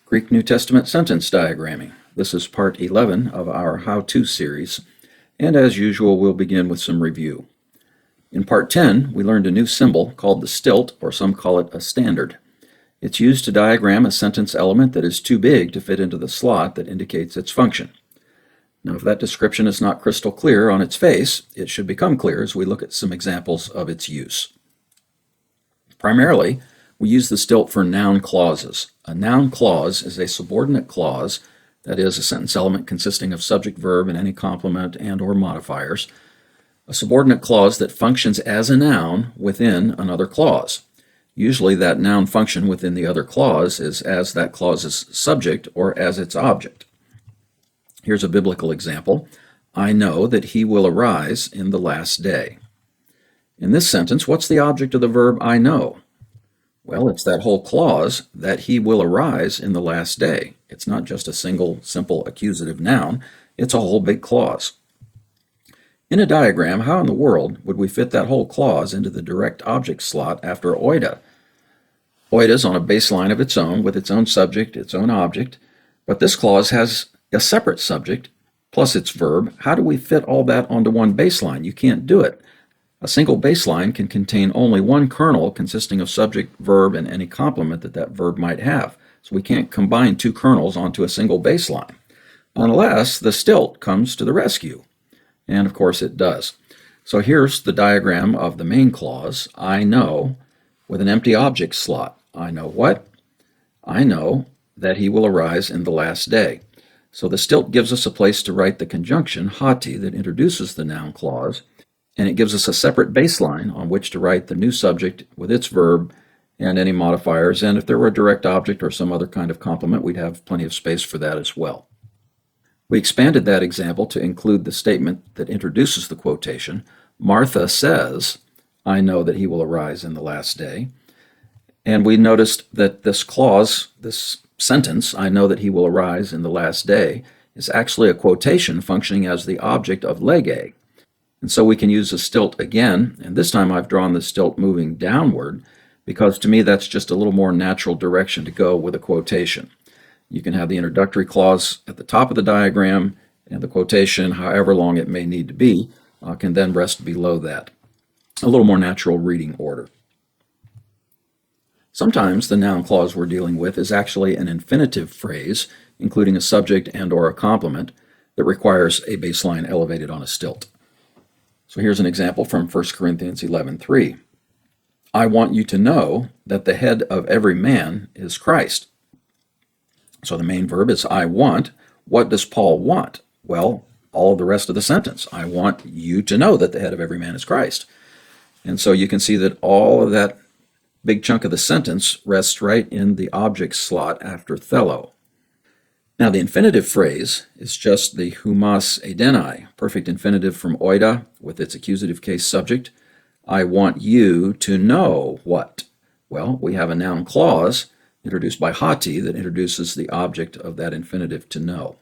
Greek New Testament sentence diagramming. This is part 11 of our how-to series, and as usual we'll begin with some review. In part 10 we learned a new symbol called the stilt, or some call it a standard. It's used to diagram a sentence element that is too big to fit into the slot that indicates its function. Now if that description is not crystal clear on its face, it should become clear as we look at some examples of its use. Primarily, we use the stilt for noun clauses. A noun clause is a subordinate clause, that is, a sentence element consisting of subject, verb, and any complement and or modifiers. A subordinate clause that functions as a noun within another clause. Usually that noun function within the other clause is as that clause's subject or as its object. Here's a biblical example. I know that he will arise in the last day. In this sentence, what's the object of the verb I know? Well, it's that whole clause, that he will arise in the last day. It's not just a single, simple accusative noun. It's a whole big clause. In a diagram, how in the world would we fit that whole clause into the direct object slot after oida? Oida's on a baseline of its own, with its own subject, its own object, but this clause has a separate subject, plus its verb. How do we fit all that onto one baseline? You can't do it. A single baseline can contain only one kernel consisting of subject, verb, and any complement that that verb might have. So we can't combine two kernels onto a single baseline, unless the stilt comes to the rescue. And of course it does. So here's the diagram of the main clause, I know, with an empty object slot. I know what? I know that he will arise in the last day. So the stilt gives us a place to write the conjunction, hati, that introduces the noun clause, and it gives us a separate baseline on which to write the new subject with its verb and any modifiers, and if there were a direct object or some other kind of complement, we'd have plenty of space for that as well. We expanded that example to include the statement that introduces the quotation. Martha says, I know that he will arise in the last day. And we noticed that this clause, this sentence, I know that he will arise in the last day, is actually a quotation functioning as the object of lege. And so we can use a stilt again, and this time I've drawn the stilt moving downward because to me that's just a little more natural direction to go with a quotation. You can have the introductory clause at the top of the diagram, and the quotation, however long it may need to be, can then rest below that. A little more natural reading order. Sometimes the noun clause we're dealing with is actually an infinitive phrase, including a subject and or a complement, that requires a baseline elevated on a stilt. So here's an example from 1 Corinthians 11:3. I want you to know that the head of every man is Christ. So the main verb is I want. What does Paul want? Well, all of the rest of the sentence. I want you to know that the head of every man is Christ. And so you can see that all of that big chunk of the sentence rests right in the object slot after thelo. Now the infinitive phrase is just the humas edenai, perfect infinitive from oida with its accusative case subject. I want you to know what? Well, we have a noun clause introduced by hati that introduces the object of that infinitive to know.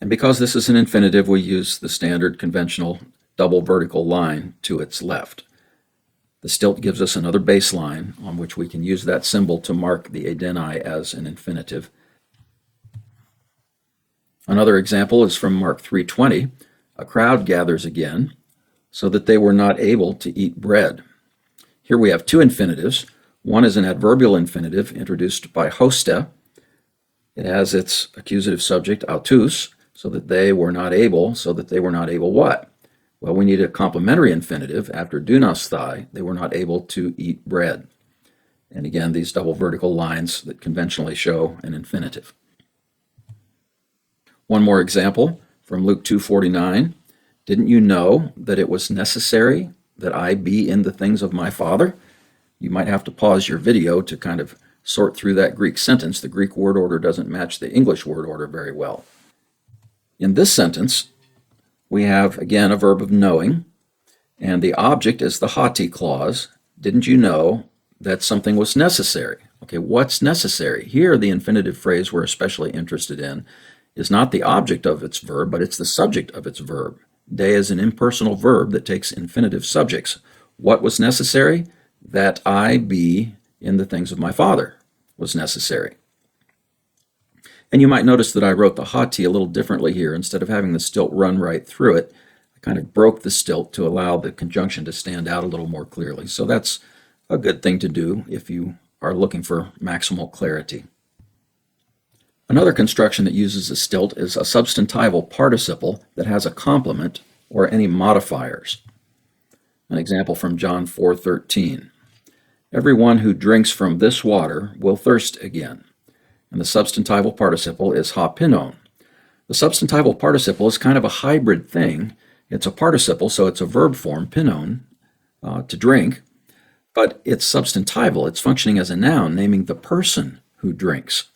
And because this is an infinitive, we use the standard conventional double vertical line to its left. The stilt gives us another baseline on which we can use that symbol to mark the edenai as an infinitive. Another example is from Mark 3:20. A crowd gathers again, so that they were not able to eat bread. Here we have two infinitives. One is an adverbial infinitive introduced by hosta. It has its accusative subject, autus, so that they were not able what? Well, we need a complementary infinitive after dunasthai. They were not able to eat bread. And again, these double vertical lines that conventionally show an infinitive. One more example from Luke 2:49. Didn't you know that it was necessary that I be in the things of my Father? You might have to pause your video to kind of sort through that Greek sentence. The Greek word order doesn't match the English word order very well. In this sentence, we have, again, a verb of knowing, and the object is the hati clause. Didn't you know that something was necessary? Okay, what's necessary? Here, the infinitive phrase we're especially interested in is not the object of its verb, but it's the subject of its verb. De is an impersonal verb that takes infinitive subjects. What was necessary? That I be in the things of my Father was necessary. And you might notice that I wrote the hati a little differently here. Instead of having the stilt run right through it, I kind of broke the stilt to allow the conjunction to stand out a little more clearly. So that's a good thing to do if you are looking for maximal clarity. Another construction that uses a stilt is a substantival participle that has a complement or any modifiers. An example from John 4:13. Everyone who drinks from this water will thirst again. And the substantival participle is ha pinon. The substantival participle is kind of a hybrid thing. It's a participle, so it's a verb form, pinon, to drink, but it's substantival. It's functioning as a noun, naming the person who drinks.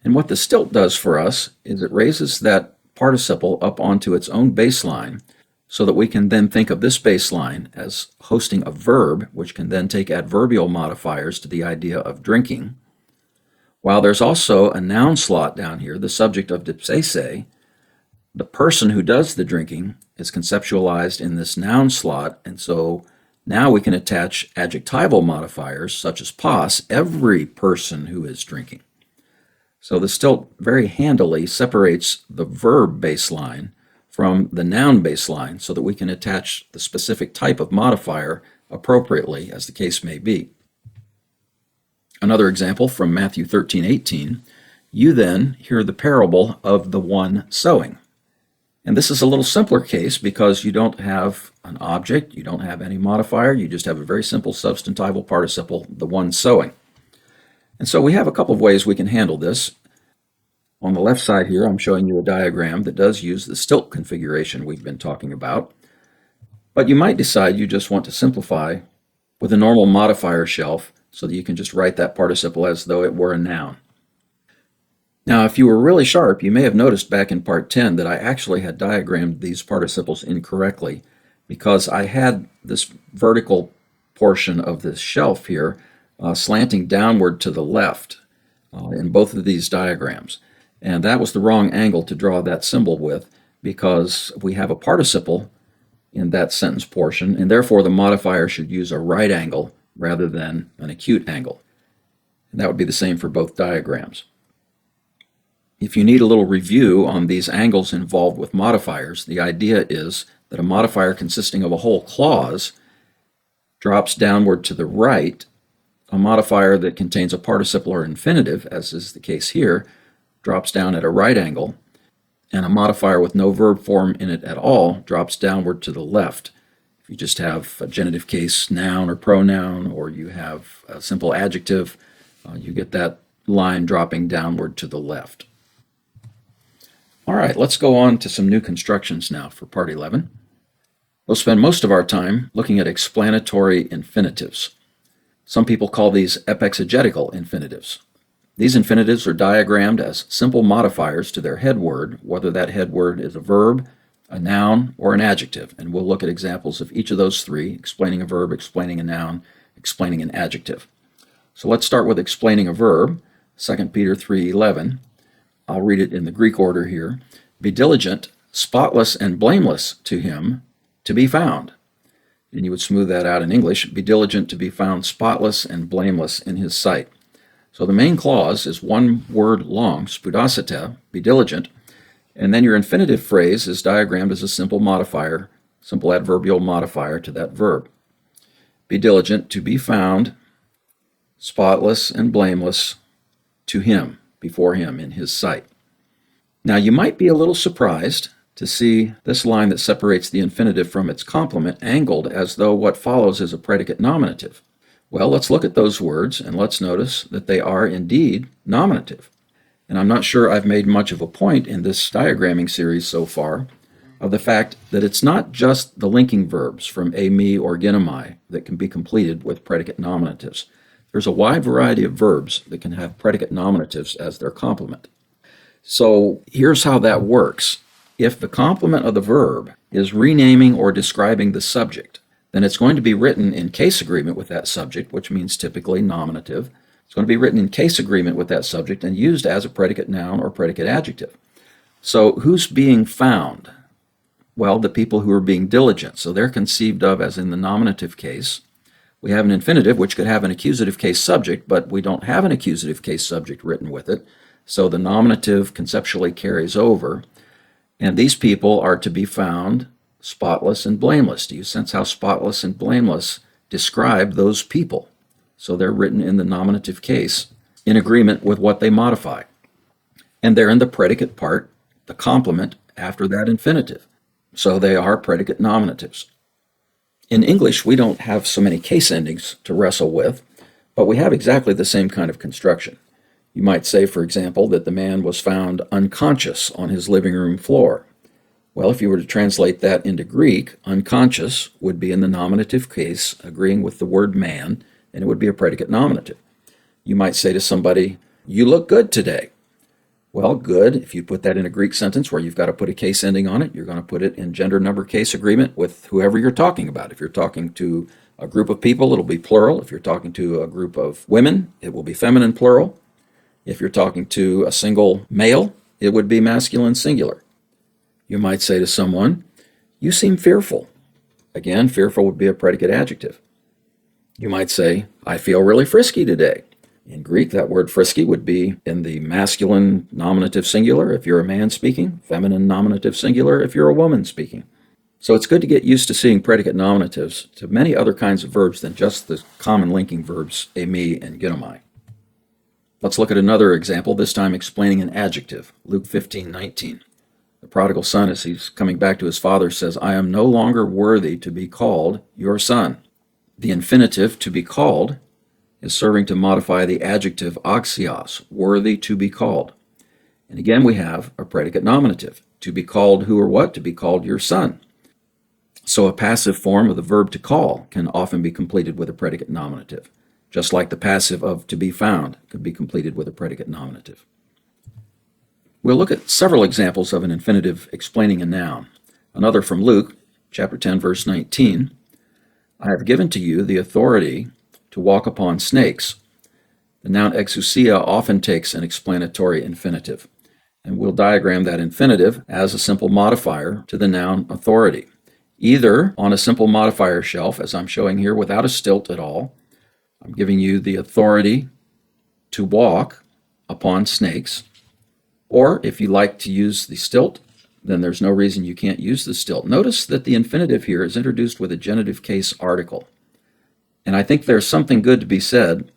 And what the stilt does for us is it raises that participle up onto its own baseline so that we can then think of this baseline as hosting a verb, which can then take adverbial modifiers to the idea of drinking. While there's also a noun slot down here, the subject of dipsese, the person who does the drinking is conceptualized in this noun slot, and so now we can attach adjectival modifiers such as pas, every person who is drinking. So the stilt very handily separates the verb baseline from the noun baseline so that we can attach the specific type of modifier appropriately, as the case may be. Another example from Matthew 13:18, you then hear the parable of the one sowing. And this is a little simpler case because you don't have an object, you don't have any modifier, you just have a very simple substantival participle, the one sowing. And so we have a couple of ways we can handle this. On the left side here, I'm showing you a diagram that does use the stilt configuration we've been talking about. But you might decide you just want to simplify with a normal modifier shelf so that you can just write that participle as though it were a noun. Now, if you were really sharp, you may have noticed back in part 10 that I actually had diagrammed these participles incorrectly because I had this vertical portion of this shelf here slanting downward to the left in both of these diagrams. And that was the wrong angle to draw that symbol with because we have a participle in that sentence portion, and therefore the modifier should use a right angle rather than an acute angle. And that would be the same for both diagrams. If you need a little review on these angles involved with modifiers, the idea is that a modifier consisting of a whole clause drops downward to the right. A modifier that contains a participle or infinitive, as is the case here, drops down at a right angle, and a modifier with no verb form in it at all drops downward to the left. If you just have a genitive case noun or pronoun, or you have a simple adjective, you get that line dropping downward to the left. All right, let's go on to some new constructions now for part 11. We'll spend most of our time looking at explanatory infinitives. Some people call these epexegetical infinitives. These infinitives are diagrammed as simple modifiers to their head word, whether that head word is a verb, a noun, or an adjective. And we'll look at examples of each of those three, explaining a verb, explaining a noun, explaining an adjective. So let's start with explaining a verb, 2 Peter 3:11. I'll read it in the Greek order here. Be diligent, spotless, and blameless to him to be found. And you would smooth that out in English. Be diligent to be found spotless and blameless in his sight. So the main clause is one word long, spudasete, be diligent, and then your infinitive phrase is diagrammed as a simple modifier, simple adverbial modifier to that verb. Be diligent to be found spotless and blameless to him, before him, in his sight. Now you might be a little surprised to see this line that separates the infinitive from its complement angled as though what follows is a predicate nominative. Well, let's look at those words and let's notice that they are indeed nominative. And I'm not sure I've made much of a point in this diagramming series so far of the fact that it's not just the linking verbs from a, me, or ginomai that can be completed with predicate nominatives. There's a wide variety of verbs that can have predicate nominatives as their complement. So here's how that works. If the complement of the verb is renaming or describing the subject, then it's going to be written in case agreement with that subject, which means typically nominative. It's going to be written in case agreement with that subject and used as a predicate noun or predicate adjective. So who's being found? Well, the people who are being diligent. So they're conceived of as in the nominative case. We have an infinitive, which could have an accusative case subject, but we don't have an accusative case subject written with it. So the nominative conceptually carries over, and these people are to be found spotless and blameless. Do you sense how spotless and blameless describe those people? So they're written in the nominative case in agreement with what they modify. And they're in the predicate part, the complement after that infinitive. So they are predicate nominatives. In English, we don't have so many case endings to wrestle with, but we have exactly the same kind of construction. You might say, for example, that the man was found unconscious on his living room floor. Well, if you were to translate that into Greek, unconscious would be in the nominative case, agreeing with the word man, and it would be a predicate nominative. You might say to somebody, "You look good today." Well, good, if you put that in a Greek sentence where you've got to put a case ending on it, you're going to put it in gender number case agreement with whoever you're talking about. If you're talking to a group of people, it'll be plural. If you're talking to a group of women, it will be feminine plural. If you're talking to a single male, it would be masculine singular. You might say to someone, "You seem fearful." Again, fearful would be a predicate adjective. You might say, "I feel really frisky today." In Greek, that word frisky would be in the masculine nominative singular if you're a man speaking, feminine nominative singular if you're a woman speaking. So it's good to get used to seeing predicate nominatives to many other kinds of verbs than just the common linking verbs eimi and ginomai. Let's look at another example, this time explaining an adjective, Luke 15:19. The prodigal son, as he's coming back to his father, says, "I am no longer worthy to be called your son." The infinitive, to be called, is serving to modify the adjective axios, worthy to be called. And again, we have a predicate nominative. To be called who or what? To be called your son. So a passive form of the verb to call can often be completed with a predicate nominative, just like the passive of to be found could be completed with a predicate nominative. We'll look at several examples of an infinitive explaining a noun. Another from Luke, chapter 10, verse 19. "I have given to you the authority to walk upon snakes." The noun exousia often takes an explanatory infinitive, and we'll diagram that infinitive as a simple modifier to the noun authority, either on a simple modifier shelf, as I'm showing here, without a stilt at all. I'm giving you the authority to walk upon snakes, or if you like to use the stilt, then there's no reason you can't use the stilt. Notice that the infinitive here is introduced with a genitive case article. And I think there's something good to be said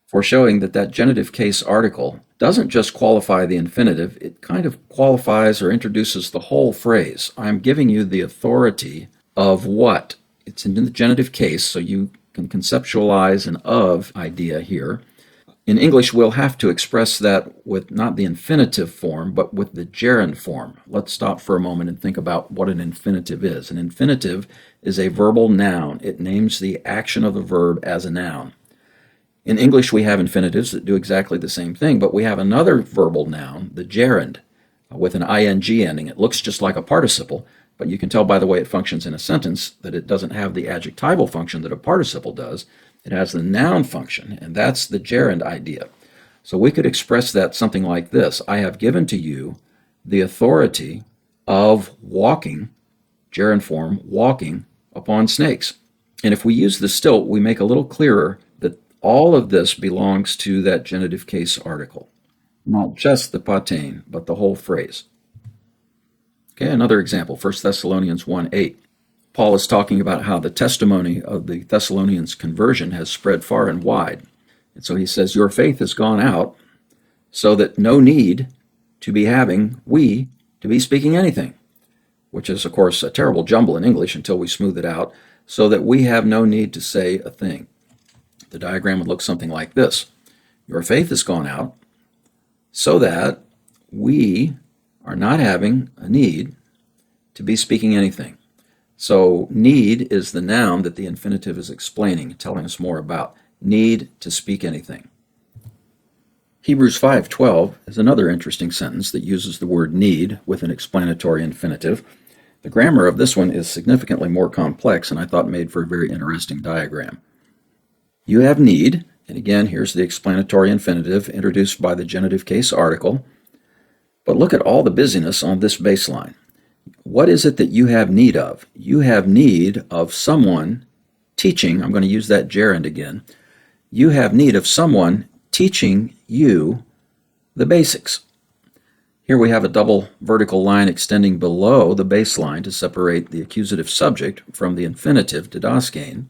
for showing that that genitive case article doesn't just qualify the infinitive, it kind of qualifies or introduces the whole phrase. I'm giving you the authority of what? It's in the genitive case, so you can conceptualize an of idea here. In English, we'll have to express that with not the infinitive form, but with the gerund form. Let's stop for a moment and think about what an infinitive is. An infinitive is a verbal noun. It names the action of the verb as a noun. In English, we have infinitives that do exactly the same thing, but we have another verbal noun, the gerund, with an ing ending. It looks just like a participle, but you can tell by the way it functions in a sentence that it doesn't have the adjectival function that a participle does. It has the noun function, and that's the gerund idea. So we could express that something like this: I have given to you the authority of walking, gerund form, walking upon snakes. And if we use the stilt, we make a little clearer that all of this belongs to that genitive case article, not just the patein, but the whole phrase. Okay, another example, 1 Thessalonians 1:8. Paul is talking about how the testimony of the Thessalonians' conversion has spread far and wide. And so he says, your faith has gone out so that no need to be speaking anything, which is, of course, a terrible jumble in English until we smooth it out, so that we have no need to say a thing. The diagram would look something like this. Your faith has gone out so that we are not having a need to be speaking anything. So need is the noun that the infinitive is explaining, telling us more about. Need to speak anything. Hebrews 5:12 is another interesting sentence that uses the word need with an explanatory infinitive. The grammar of this one is significantly more complex and I thought made for a very interesting diagram. You have need, and again, here's the explanatory infinitive introduced by the genitive case article. But look at all the busyness on this baseline. What is it that you have need of? You have need of someone teaching. I'm going to use that gerund again. You have need of someone teaching you the basics. Here we have a double vertical line extending below the baseline to separate the accusative subject from the infinitive didaskein.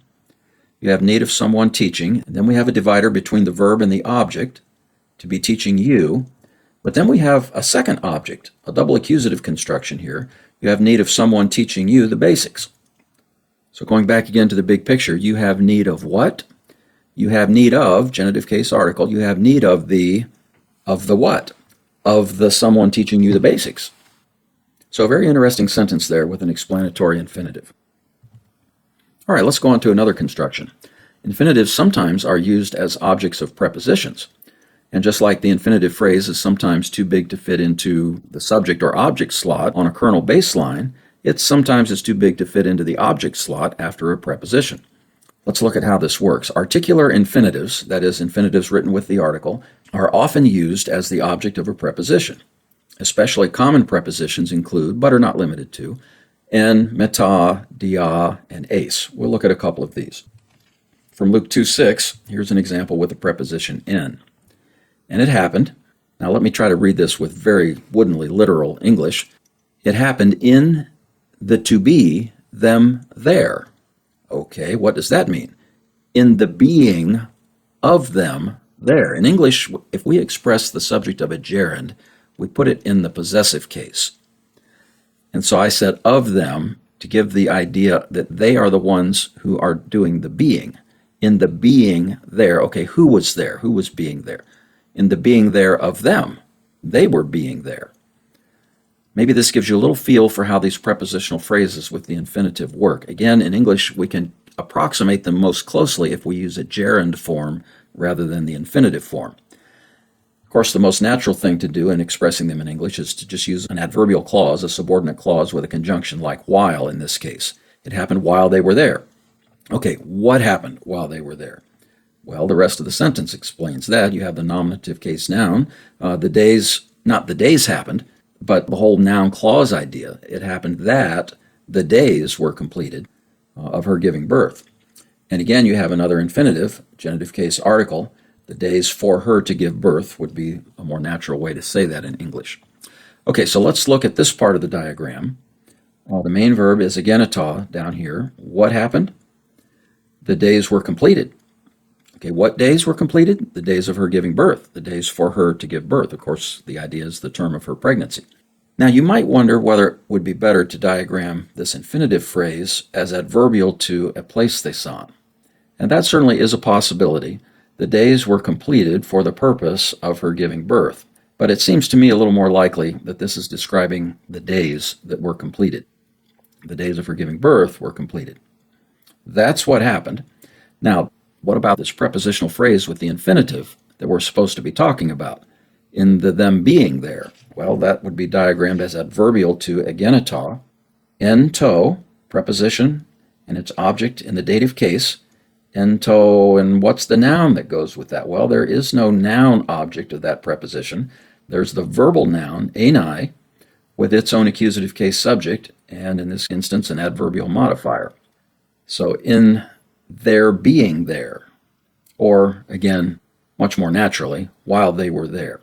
You have need of someone teaching, and then we have a divider between the verb and the object to be teaching you. But then we have a second object, a double accusative construction here. You have need of someone teaching you the basics. So going back again to the big picture, you have need of what? You have need of, genitive case article, you have need of the what? Of the someone teaching you the basics. So a very interesting sentence there with an explanatory infinitive. All right, let's go on to another construction. Infinitives sometimes are used as objects of prepositions. And just like the infinitive phrase is sometimes too big to fit into the subject or object slot on a kernel baseline, it sometimes is too big to fit into the object slot after a preposition. Let's look at how this works. Articular infinitives, that is, infinitives written with the article, are often used as the object of a preposition. Especially common prepositions include, but are not limited to, en, meta, dia, and ace. We'll look at a couple of these. From Luke 2:6, here's an example with the preposition en. And it happened. Now let me try to read this with very woodenly literal English. It happened in the to be, them, there. Okay, what does that mean? In the being of them, there. In English, if we express the subject of a gerund, we put it in the possessive case. And so I said of them to give the idea that they are the ones who are doing the being. In the being there. Okay, who was there? Who was being there? In the being there of them. They were being there. Maybe this gives you a little feel for how these prepositional phrases with the infinitive work. Again, in English, we can approximate them most closely if we use a gerund form rather than the infinitive form. Of course, the most natural thing to do in expressing them in English is to just use an adverbial clause, a subordinate clause with a conjunction like while in this case. It happened while they were there. Okay, what happened while they were there? Well, the rest of the sentence explains that. You have the nominative case noun. Not the days happened, but the whole noun clause idea. It happened that the days were completed of her giving birth. And again, you have another infinitive, genitive case article. The days for her to give birth would be a more natural way to say that in English. Okay, so let's look at this part of the diagram. The main verb is agenita down here. What happened? The days were completed. Okay, what days were completed? The days of her giving birth, the days for her to give birth. Of course, the idea is the term of her pregnancy. Now, you might wonder whether it would be better to diagram this infinitive phrase as adverbial to epleistheson. And that certainly is a possibility. The days were completed for the purpose of her giving birth. But it seems to me a little more likely that this is describing the days that were completed. The days of her giving birth were completed. That's what happened. Now, what about this prepositional phrase with the infinitive that we're supposed to be talking about? In the them being there. Well, that would be diagrammed as adverbial to agenita, ento, preposition, and its object in the dative case. Ento, and what's the noun that goes with that? Well, there is no noun object of that preposition. There's the verbal noun, enai, with its own accusative case subject, and in this instance, an adverbial modifier. So in their being there, or again, much more naturally, while they were there.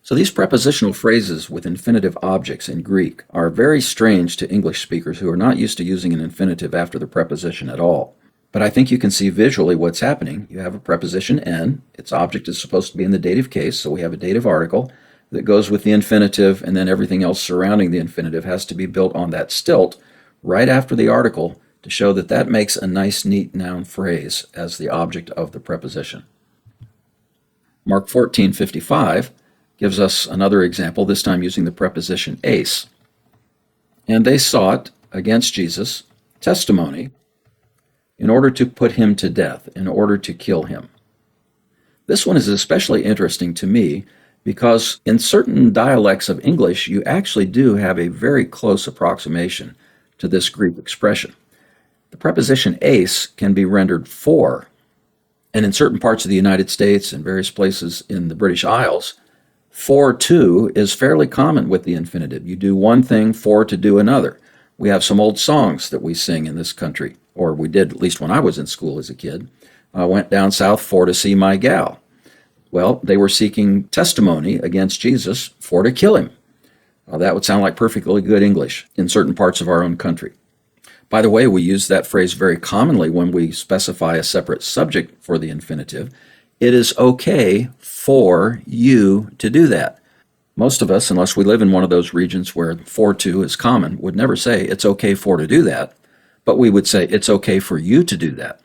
So these prepositional phrases with infinitive objects in Greek are very strange to English speakers who are not used to using an infinitive after the preposition at all. But I think you can see visually what's happening. You have a preposition en, its object is supposed to be in the dative case, so we have a dative article that goes with the infinitive, and then everything else surrounding the infinitive has to be built on that stilt right after the article to show that that makes a nice, neat noun phrase as the object of the preposition. Mark 14:55 gives us another example, this time using the preposition eis. And they sought against Jesus testimony in order to put him to death, in order to kill him. This one is especially interesting to me because in certain dialects of English, you actually do have a very close approximation to this Greek expression. The preposition eis can be rendered for, and in certain parts of the United States and various places in the British Isles, for to is fairly common with the infinitive. You do one thing for to do another. We have some old songs that we sing in this country, or we did at least when I was in school as a kid. I went down south for to see my gal. Well, they were seeking testimony against Jesus for to kill him. That would sound like perfectly good English in certain parts of our own country. By the way, we use that phrase very commonly when we specify a separate subject for the infinitive. It is okay for you to do that. Most of us, unless we live in one of those regions where for to is common, would never say it's okay for to do that, but we would say it's okay for you to do that.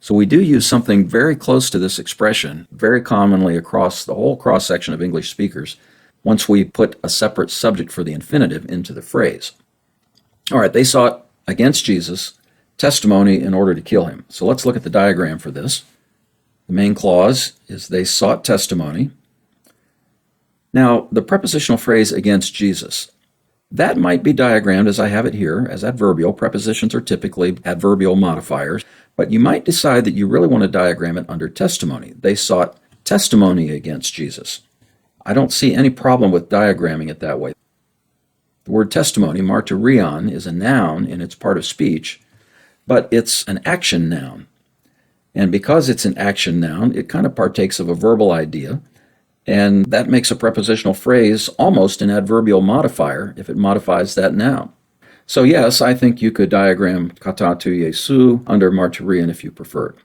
So we do use something very close to this expression very commonly across the whole cross-section of English speakers once we put a separate subject for the infinitive into the phrase. All right, they sought against Jesus testimony in order to kill him. So let's look at the diagram for this. The main clause is they sought testimony. Now, the prepositional phrase against Jesus, that might be diagrammed as I have it here, as adverbial. Prepositions are typically adverbial modifiers, but you might decide that you really want to diagram it under testimony. They sought testimony against Jesus. I don't see any problem with diagramming it that way. The word testimony, martyrion, is a noun in its part of speech, but it's an action noun. And because it's an action noun, it kind of partakes of a verbal idea, and that makes a prepositional phrase almost an adverbial modifier if it modifies that noun. So yes, I think you could diagram kata tu Jesu under martyrion if you preferred.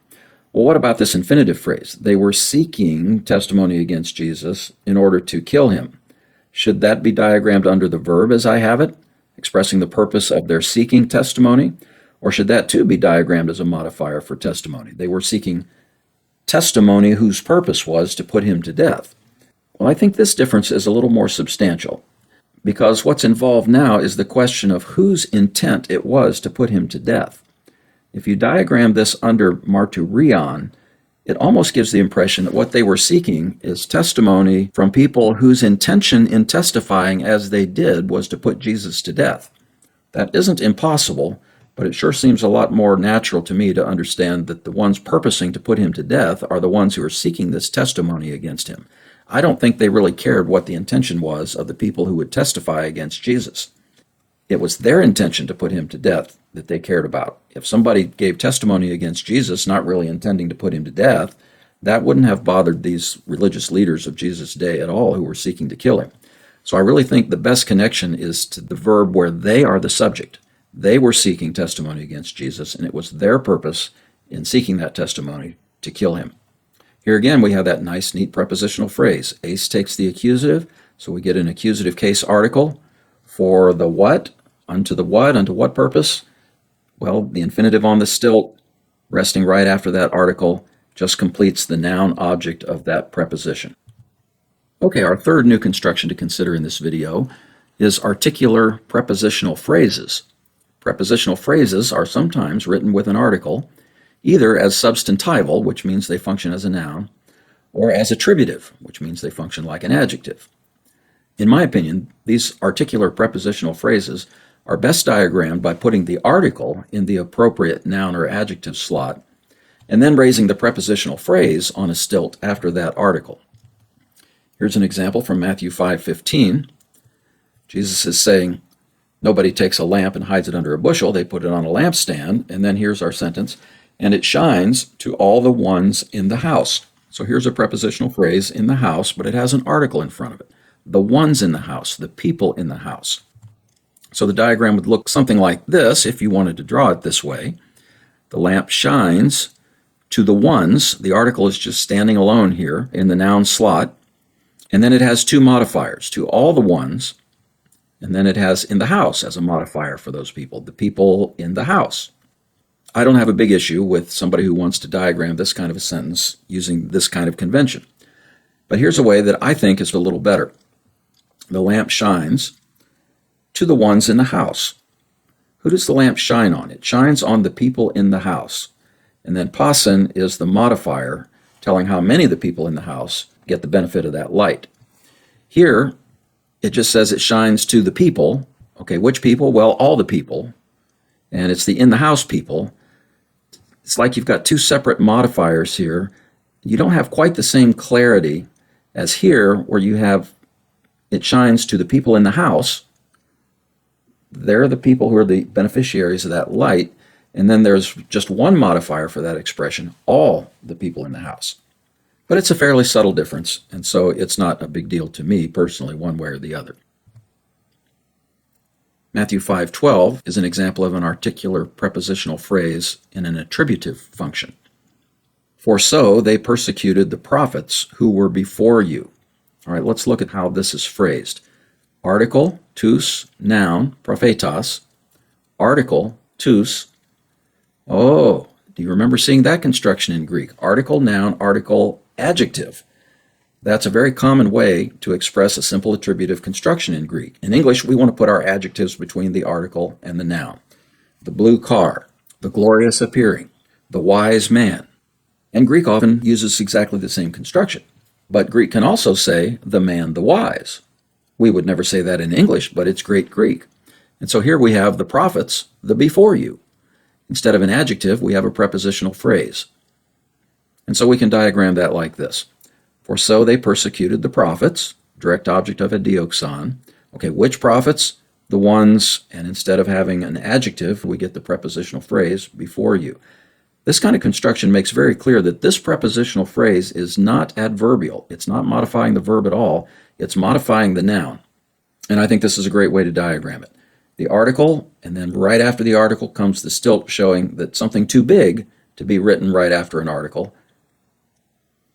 Well, what about this infinitive phrase? They were seeking testimony against Jesus in order to kill him. Should that be diagrammed under the verb as I have it, expressing the purpose of their seeking testimony? Or should that too be diagrammed as a modifier for testimony? They were seeking testimony whose purpose was to put him to death. Well, I think this difference is a little more substantial, because what's involved now is the question of whose intent it was to put him to death. If you diagram this under martyrion, it almost gives the impression that what they were seeking is testimony from people whose intention in testifying as they did was to put Jesus to death. That isn't impossible, but it sure seems a lot more natural to me to understand that the ones purposing to put him to death are the ones who are seeking this testimony against him. I don't think they really cared what the intention was of the people who would testify against Jesus. It was their intention to put him to death that they cared about. If somebody gave testimony against Jesus, not really intending to put him to death, that wouldn't have bothered these religious leaders of Jesus' day at all who were seeking to kill him. So I really think the best connection is to the verb where they are the subject. They were seeking testimony against Jesus, and it was their purpose in seeking that testimony to kill him. Here again, we have that nice, neat prepositional phrase. Ace takes the accusative, so we get an accusative case article for the what, unto what purpose? Well, the infinitive on the stilt, resting right after that article, just completes the noun object of that preposition. Okay, our third new construction to consider in this video is articular prepositional phrases. Prepositional phrases are sometimes written with an article, either as substantival, which means they function as a noun, or as attributive, which means they function like an adjective. In my opinion, these articular prepositional phrases are best diagrammed by putting the article in the appropriate noun or adjective slot, and then raising the prepositional phrase on a stilt after that article. Here's an example from Matthew 5:15. Jesus is saying, nobody takes a lamp and hides it under a bushel, they put it on a lampstand, and then here's our sentence, and it shines to all the ones in the house. So here's a prepositional phrase, in the house, but it has an article in front of it. The ones in the house, the people in the house. So the diagram would look something like this if you wanted to draw it this way. The lamp shines to the ones. The article is just standing alone here in the noun slot. And then it has two modifiers, to all the ones. And then it has in the house as a modifier for those people, the people in the house. I don't have a big issue with somebody who wants to diagram this kind of a sentence using this kind of convention. But here's a way that I think is a little better. The lamp shines to the ones in the house. Who does the lamp shine on? It shines on the people in the house. And then passen is the modifier telling how many of the people in the house get the benefit of that light. Here, it just says it shines to the people. Okay, which people? Well, all the people. And it's the in the house people. It's like you've got two separate modifiers here. You don't have quite the same clarity as here, where you have it shines to the people in the house. They're the people who are the beneficiaries of that light. And then there's just one modifier for that expression, all the people in the house. But it's a fairly subtle difference, and so it's not a big deal to me personally, one way or the other. Matthew 5:12 is an example of an articular prepositional phrase in an attributive function. For so they persecuted the prophets who were before you. All right, let's look at how this is phrased. Article, tous, noun, prophetos. Article, tous. Oh, do you remember seeing that construction in Greek? Article, noun, article, adjective. That's a very common way to express a simple attributive construction in Greek. In English, we want to put our adjectives between the article and the noun. The blue car, the glorious appearing, the wise man. And Greek often uses exactly the same construction. But Greek can also say the man, the wise. We would never say that in English, but it's great Greek. And so here we have the prophets, the before you. Instead of an adjective, we have a prepositional phrase. And so we can diagram that like this. For so they persecuted the prophets, direct object of a dioxon. Okay, which prophets? The ones, and instead of having an adjective, we get the prepositional phrase, before you. This kind of construction makes very clear that this prepositional phrase is not adverbial. It's not modifying the verb at all. It's modifying the noun. And I think this is a great way to diagram it. The article, and then right after the article comes the stilt showing that something too big to be written right after an article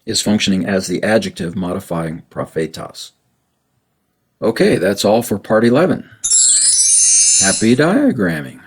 is functioning as the adjective modifying prophetos. Okay, that's all for part 11. Happy diagramming.